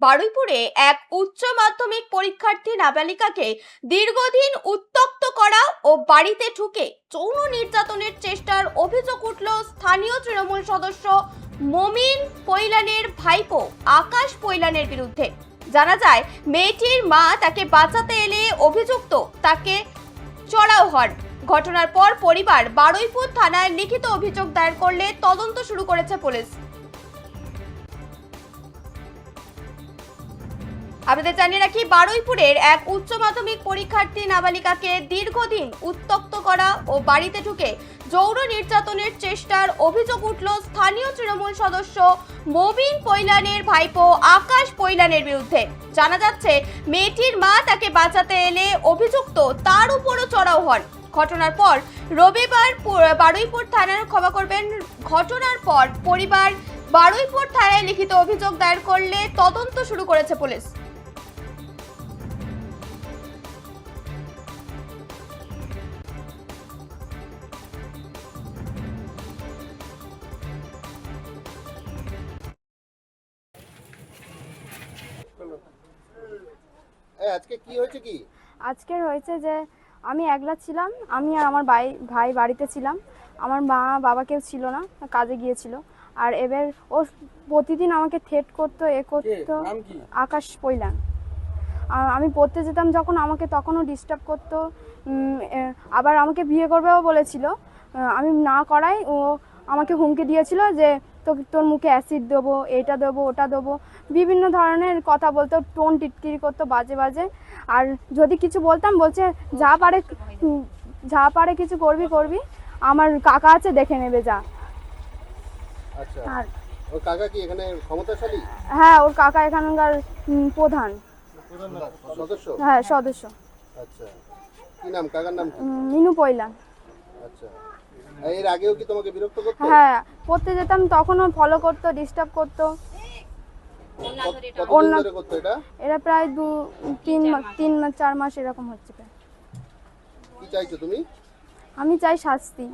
বারুইপুরে এক উচ্চ মাধ্যমিক পরীক্ষার্থী নাবালিকাকে দীর্ঘদিন উত্ত্যক্ত করা ও বাড়িতে ঢুকে যৌন নির্যাতনের চেষ্টার অভিযোগ উঠল স্থানীয় তৃণমূল সদস্য মমিন পৈলানের ভাইপো আকাশ পৈলানের বিরুদ্ধে। জানা যায়, মেয়েটির মা তাকে বাঁচাতে এলে অভিযুক্ত তাকে চড়াও হন। ঘটনার পর পরিবার বারুইপুর থানায় লিখিত অভিযোগ দায়ের করলে তদন্ত শুরু করেছে পুলিশ। আপনাদের জানিয়ে রাখি, বারুইপুরের এক উচ্চ মাধ্যমিক পরীক্ষার্থী নাবালিকাকে দীর্ঘদিন উত্ত্যক্ত করা ও বাড়িতে ঢুকে যৌন নির্যাতনের চেষ্টার অভিযোগ উঠল স্থানীয় তৃণমূল সদস্য মমিন পৈলানের ভাইপো আকাশ পৈলানের বিরুদ্ধে। জানা যাচ্ছে, মেয়েটির মা তাকে বাঁচাতে এলে অভিযুক্ত তার উপরও চড়াও হন। ঘটনার পর রবিবার বারুইপুর থানার ঘটনার পর পরিবার বারুইপুর থানায় লিখিত অভিযোগ দায়ের করলে তদন্ত শুরু করেছে পুলিশ। আজকে কি হয়েছে? কি আজকের হয়েছে যে আমি একলা ছিলাম, আমি আর আমার ভাই বাড়িতে ছিলাম। আমার মা বাবা কেউ ছিল না, কাজে গিয়েছিল। আর এবার ও প্রতিদিন আমাকে থ্রেট করতো, আকাশ পৈলান। আমি পড়তে যেতাম যখন, আমাকে তখনও ডিস্টার্ব করতো। আবার আমাকে বিয়ে করবেও বলেছিল। আমি না করাই ও আমাকে হুমকি দিয়েছিল যে তোর মুখে অ্যাসিড দেবো, এটা দেবো, ওটা দেবো, বিভিন্ন ধরনের কথা বলতো, টোন টিটকিরি করতো বাজে বাজে। আর যদি কিছু বলতাম, বলছে যা পারে কিছু করবি, আমার কাকা আছে দেখে নেবে যা। আচ্ছা, আর ওর কাকা কি এখানে ক্ষমতাশালী? হ্যাঁ, ওর কাকা এখানকার প্রধান সদস্য। হ্যাঁ, সদস্য। আচ্ছা, কি নাম কাকার নাম? মিনু পৈলান। আচ্ছা, এর আগেও কি তোমাকে বিরক্ত করতো? হ্যাঁ, পড়তে যেতাম তখনও ফলো করতো, ডিস্টার্ব করতো। কতদিন ধরে করতো এটা? এরা প্রায় 3-4 মাস এরকম হচ্ছে। কি চাইছো তুমি? আমি চাই শাস্তি।